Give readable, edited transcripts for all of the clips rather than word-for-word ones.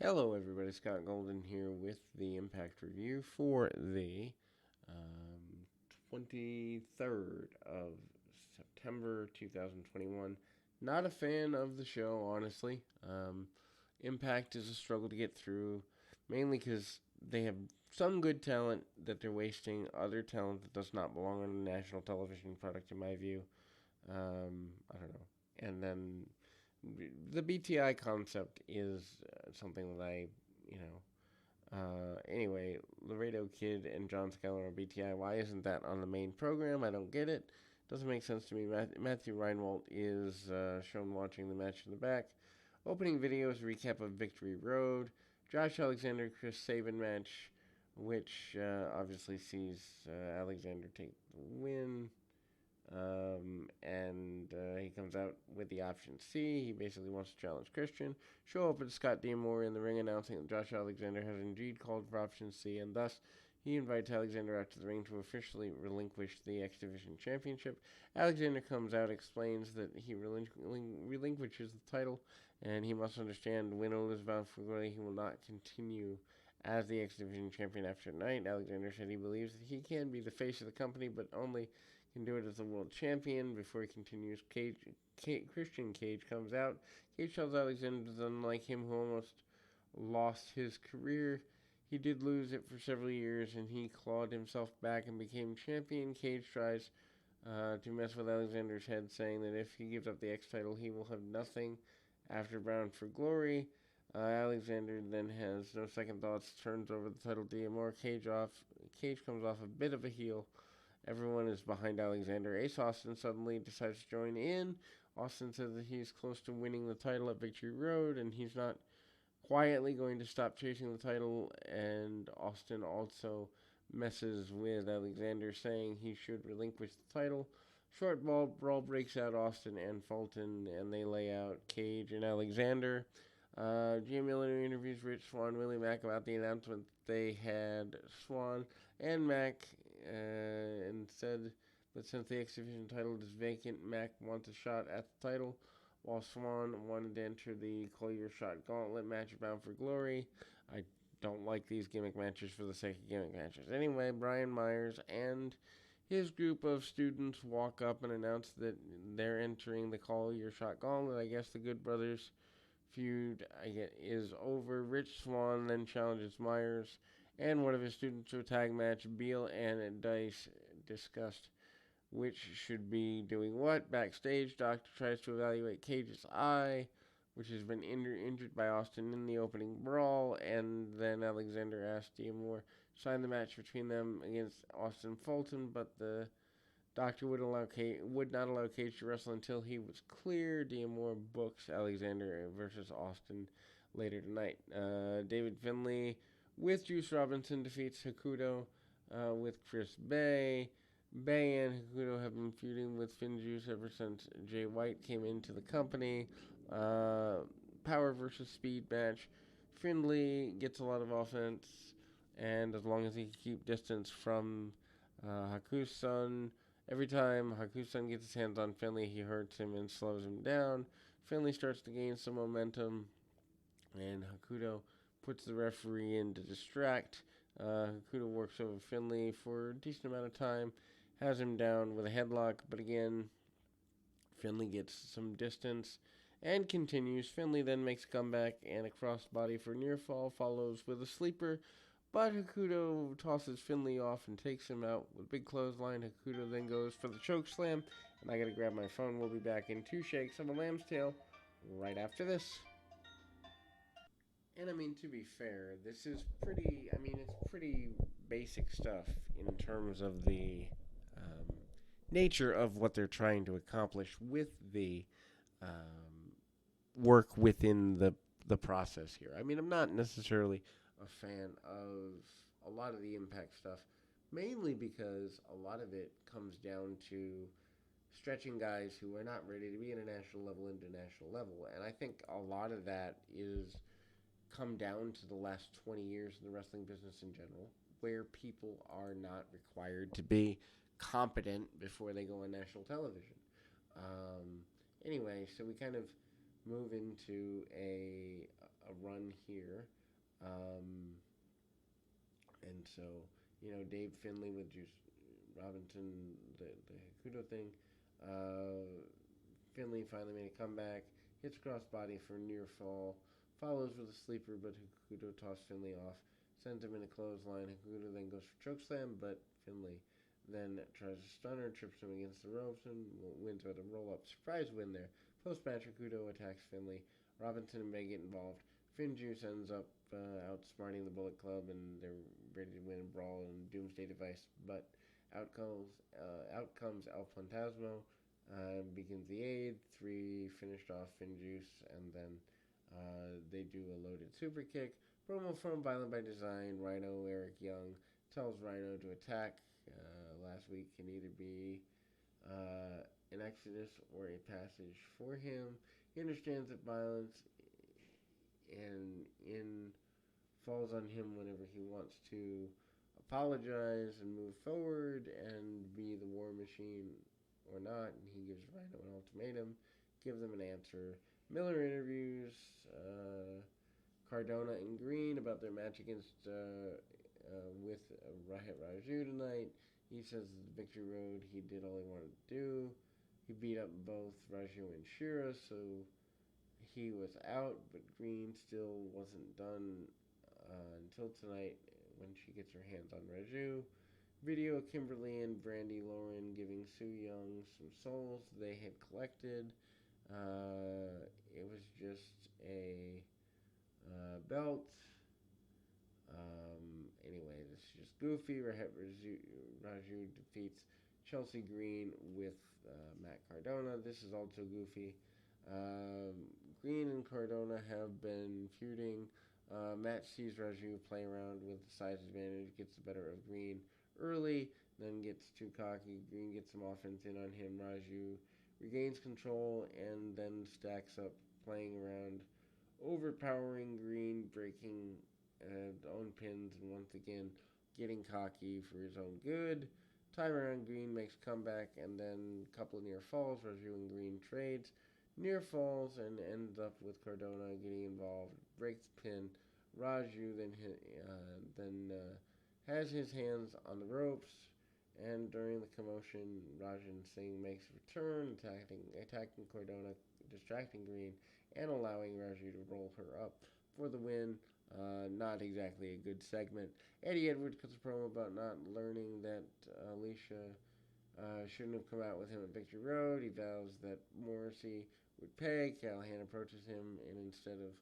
Hello, everybody. Scott Golden here with the Impact Review for the um, 23rd of September 2021. Not a fan of the show, honestly. Impact is a struggle to get through, mainly because they have some good talent that they're wasting, other talent that does not belong on a national television product, in my view. I don't know. And then the BTI concept is something that you anyway, Laredo Kid and John Skyler on BTI. Why isn't that on the main program? I don't get it. Doesn't make sense to me. Matthew Reinwald is shown watching the match in the back. Opening video is a recap of Victory Road. Josh Alexander Chris Sabin match, which obviously sees Alexander take the win. And he comes out with the option C. He basically wants to challenge Christian. Show up with Scott D'Amore in the ring announcing that Josh Alexander has indeed called for option C, and thus he invites Alexander out to the ring to officially relinquish the X Division Championship. Alexander comes out, explains that he relinquishes the title, and he must understand win or lose bound for glory, he will not continue as the X Division Champion after tonight. Alexander said he believes that he can be the face of the company, but only can do it as a world champion. Before he continues, Christian Cage comes out. Cage tells Alexander that unlike him, who almost lost his career, he did lose it for several years, and he clawed himself back and became champion. Cage tries to mess with Alexander's head, saying that if he gives up the X title, he will have nothing after Bound for Glory. Alexander then has no second thoughts, turns over the title to D'Amore. Cage comes off a bit of a heel. Everyone is behind Alexander. Ace Austin suddenly decides to join in. Austin says that he's close to winning the title at Victory Road, and he's not quietly going to stop chasing the title. And Austin also messes with Alexander, saying he should relinquish the title. Short ball brawl breaks out Austin and Fulton, and they lay out Cage and Alexander. Jim Miller interviews Rich Swann, Willie Mack about the announcement they had. Swann and Mack and said that since the X Division title is vacant, Mack wants a shot at the title, while Swann wanted to enter the Call Your Shot Gauntlet match Bound for Glory. I don't like these gimmick matches for the sake of gimmick matches. Anyway, Brian Myers and his group of students walk up and announce that they're entering the Call Your Shot Gauntlet. I guess the Good Brothers feud is over. Rich Swann then challenges Myers and one of his students to a tag match. Beal and Dice discussed which should be doing what. Backstage, Doctor tries to evaluate Cage's eye, which has been injured by Austin in the opening brawl, and then Alexander asked D'Amore to sign the match between them against Austin Fulton, but the Doctor would not allow Cage to wrestle until he was clear. D'Amore books Alexander versus Austin later tonight. David Finlay with Juice Robinson defeats Hakuto with Chris Bay. Bay and Hakuto have been feuding with FinJuice ever since Jay White came into the company. Power versus speed match. Finlay gets a lot of offense, and as long as he can keep distance from Hakusan, every time Hakusan gets his hands on Finlay, he hurts him and slows him down. Finlay starts to gain some momentum, and Hakuto puts the referee in to distract. Hakuto works over Finlay for a decent amount of time, has him down with a headlock, but again, Finlay gets some distance and continues. Finlay then makes a comeback, and a crossbody for near fall follows with a sleeper, but Hakuto tosses Finlay off and takes him out with a big clothesline. Hakuto then goes for the choke slam, and I gotta grab my phone. We'll be back in 2 shakes of a lamb's tail right after this. And I mean, to be fair, this is it's pretty basic stuff in terms of the um, nature of what they're trying to accomplish with the work within the process here. I mean, I'm not necessarily a fan of a lot of the Impact stuff, mainly because a lot of it comes down to stretching guys who are not ready to be at a national level into national level, and I think a lot of that is come down to the last 20 years in the wrestling business in general, where people are not required to be competent before they go on national television. Um, anyway, so we kind of move into a run here. Um, and so, Dave Finley with Juice Robinson, the Hakuto thing. Uh, Finley finally made a comeback, hits crossbody for near fall, follows with a sleeper, but Hakuto tossed Finley off, sends him in a clothesline. Hakuto then goes for chokeslam, but Finley then tries to stunner, trips him against the ropes, and wins with a roll-up. Surprise win there. Post-match, Hakuto attacks Finley. Robinson and May get involved. Finjuice ends up outsmarting the Bullet Club, and they're ready to win a brawl and Doomsday Device. But out comes El Fantasmo, begins the aid. 3 finished off Finjuice, and then they do a loaded super kick. Promo from Violent by Design. Rhino Eric Young tells Rhino to attack. Last week can either be an exodus or a passage for him. He understands that violence and in falls on him whenever he wants to apologize and move forward and be the war machine or not. And he gives Rhino an ultimatum, gives them an answer. Miller interviews Cardona and Green about their match against with Raju tonight. He says the Victory Road, he did all he wanted to do. He beat up both Raju and Shira, so he was out, but Green still wasn't done until tonight when she gets her hands on Raju. Video of Kimberly and Brandy Lauren giving Su Yung some souls they had collected. It was just a belt. Anyway, this is just goofy. Raju defeats Chelsea Green with Matt Cardona. This is also goofy. Green and Cardona have been feuding. Matt sees Raju play around with the size advantage, gets the better of Green early, then gets too cocky. Green gets some offense in on him. Raju regains control and then stacks up, playing around, overpowering Green, breaking own pins, and once again getting cocky for his own good. Time around, Green makes a comeback, and then a couple of near falls. Raju and Green trades near falls and ends up with Cardona getting involved, breaks the pin. Raju then has his hands on the ropes, and during the commotion, Rajan Singh makes a return, attacking Cardona, distracting Green, and allowing Raju to roll her up for the win. Not exactly a good segment. Eddie Edwards cuts a promo about not learning that Alicia shouldn't have come out with him at Victory Road. He vows that Morrissey would pay. Callahan approaches him, and instead of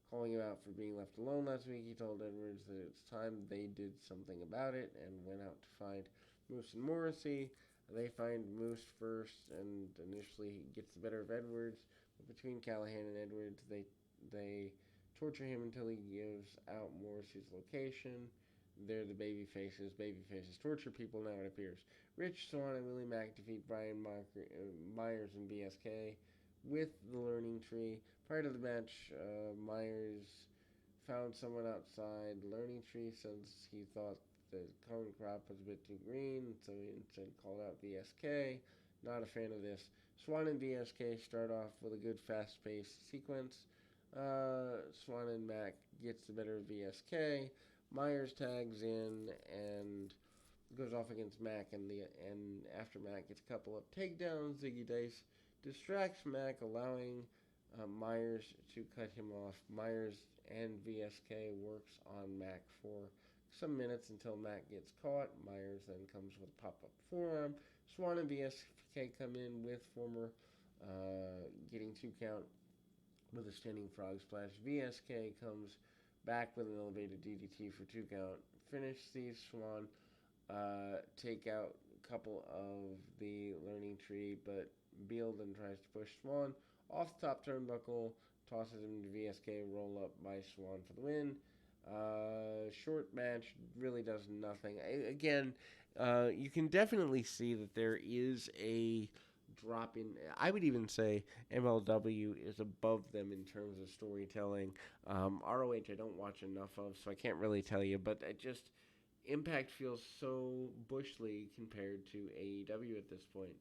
calling him out for being left alone last week, he told Edwards that it's time they did something about it and went out to find Moose and Morrissey. They find Moose first, and initially he gets the better of Edwards. But between Callahan and Edwards, they torture him until he gives out Morrissey's location. They're the baby faces. Baby faces torture people now, it appears. Rich Swann and Willie Mack defeat Brian Myers and BSK with the Learning Tree. Prior to the match, Myers found someone outside the Learning Tree since he thought the cone crop was a bit too green, so he instead called out VSK. Not a fan of this. Swann and VSK start off with a good fast-paced sequence. Swann and Mack gets the better of VSK. Myers tags in and goes off against Mack, and after Mack gets a couple of takedowns, Ziggy Dice distracts Mack, allowing Myers to cut him off. Myers and VSK works on Mack for some minutes until Mack gets caught. Myers then comes with a pop-up forearm. Swann and VSK come in with former getting 2 count with a standing frog splash. VSK comes back with an elevated DDT for 2 count. Finish sees Swann take out a couple of the Learning Tree, but Beal then tries to push Swann off the top turnbuckle, tosses him to VSK, roll up by Swann for the win. Short match, really does nothing. Again, you can definitely see that there is a drop in. I would even say MLW is above them in terms of storytelling. ROH I don't watch enough of, so I can't really tell you, but it just, Impact feels so Bush League compared to AEW at this point.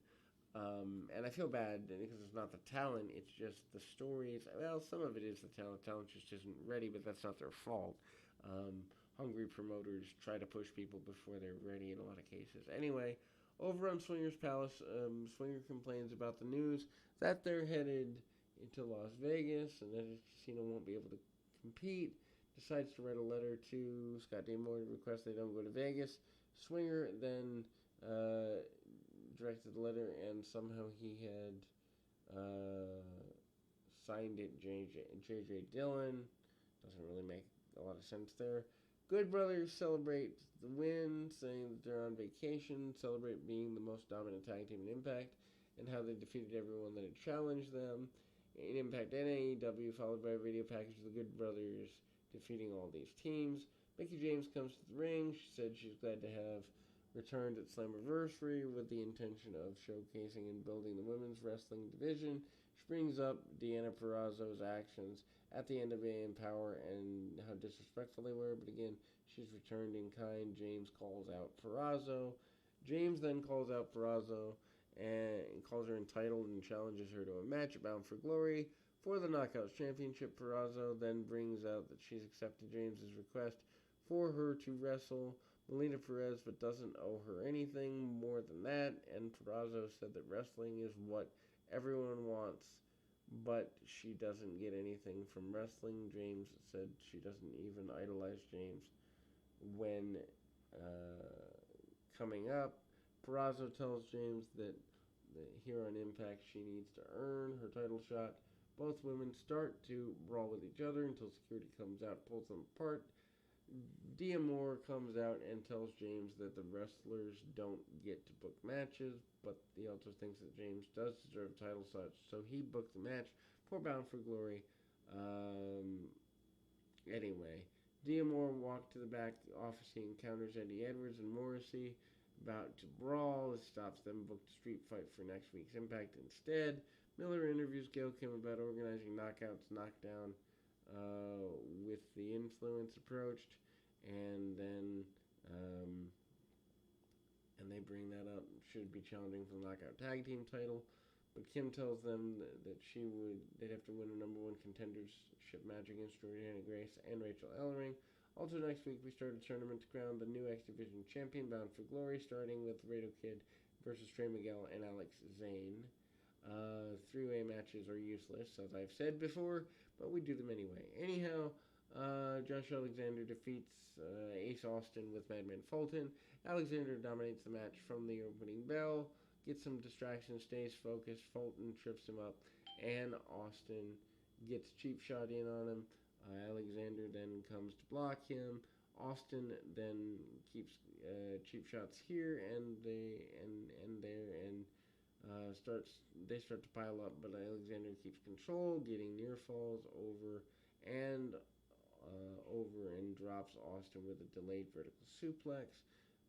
And I feel bad because it's not the talent; it's just the stories. Well, some of it is the talent. Talent just isn't ready, but that's not their fault. Um, Hungry promoters try to push people before they're ready in a lot of cases. Anyway, over on Swingers Palace, Swinger complains about the news that they're headed into Las Vegas and that his casino won't be able to compete. Decides to write a letter to Scott D'Amore to request they don't go to Vegas. Swinger then directed the letter, and somehow he had signed it J.J. Dillon. Doesn't really make a lot of sense there. Good Brothers celebrate the win, saying that they're on vacation, celebrate being the most dominant tag team in Impact, and how they defeated everyone that had challenged them. In Impact and AEW, followed by a video package of the Good Brothers defeating all these teams. Mickie James comes to the ring. She said she's glad to have returned at Slammiversary with the intention of showcasing and building the women's wrestling division. She brings up Deanna Purrazzo's actions at the NWA Empower and how disrespectful they were, but again, she's returned in kind. James calls out Purrazzo. James then calls out Purrazzo and calls her entitled and challenges her to a match Bound for Glory for the Knockouts Championship. Purrazzo then brings out that she's accepted James's request for her to wrestle Melina Perez, but doesn't owe her anything more than that. And Purrazzo said that wrestling is what everyone wants, but she doesn't get anything from wrestling. James said she doesn't even idolize James. When coming up, Purrazzo tells James that here on Impact she needs to earn her title shot. Both women start to brawl with each other until security comes out, pulls them apart. D'Amore comes out and tells James that the wrestlers don't get to book matches, but he also thinks that James does deserve a title shot, so he booked the match for Bound for Glory. Anyway, D'Amore walked to the back office. He encounters Eddie Edwards and Morrissey about to brawl. It stops them, booked a street fight for next week's Impact instead. Miller interviews Gail Kim about organizing Knockouts Knockdown with the Influence approached, and then they bring that up. Should be challenging for the Knockout Tag Team title, but Kim tells them that they'd have to win a number one contendership match against Jordana Grace and Rachel Ellering. Also next week we start a tournament to crown the new X Division champion, Bound for Glory, starting with Laredo Kid versus Trey Miguel and Alex Zane. Three-way matches are useless, as I've said before, but we do them anyway. Anyhow, Josh Alexander defeats Ace Austin with Madman Fulton. Alexander dominates the match from the opening bell, gets some distraction, stays focused. Fulton trips him up, and Austin gets cheap shot in on him. Alexander then comes to block him. Austin then keeps cheap shots here and there, and they start to pile up, but Alexander keeps control, getting near falls over and drops Austin with a delayed vertical suplex,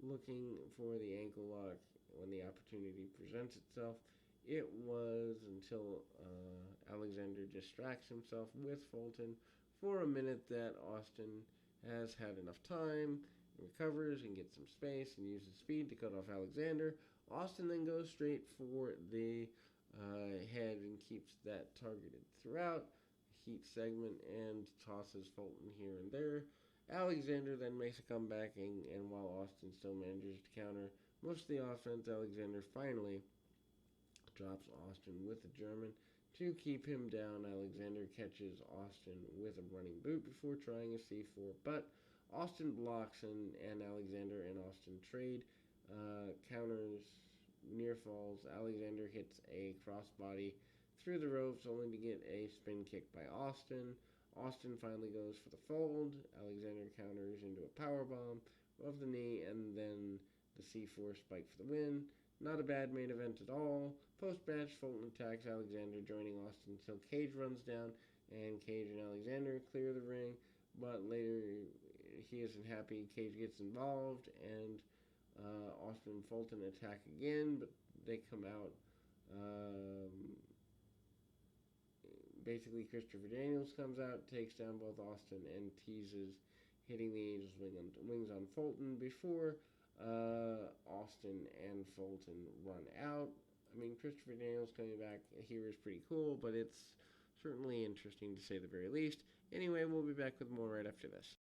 looking for the ankle lock when the opportunity presents itself. It was until Alexander distracts himself with Fulton for a minute that Austin has had enough time, recovers and gets some space and uses speed to cut off Alexander. Austin then goes straight for the head and keeps that targeted throughout heat segment and tosses Fulton here and there. Alexander then makes a comeback, and while Austin still manages to counter most of the offense, Alexander finally drops Austin with a German to keep him down. Alexander catches Austin with a running boot before trying a C4, but Austin blocks, and Alexander and Austin trade counters, near falls. Alexander hits a crossbody through the ropes only to get a spin kick by Austin. Austin finally goes for the fold. Alexander counters into a powerbomb of the knee, and then the C4 spike for the win. Not a bad main event at all. Post-match, Fulton attacks Alexander, joining Austin until Cage runs down, and Cage and Alexander clear the ring, but later he isn't happy. Cage gets involved, and Austin and Fulton attack again, but they come out. Basically, Christopher Daniels comes out, takes down both Austin, and teases hitting the Angel's wings on Fulton before Austin and Fulton run out. I mean, Christopher Daniels coming back here is pretty cool, but it's certainly interesting to say the very least. Anyway, we'll be back with more right after this.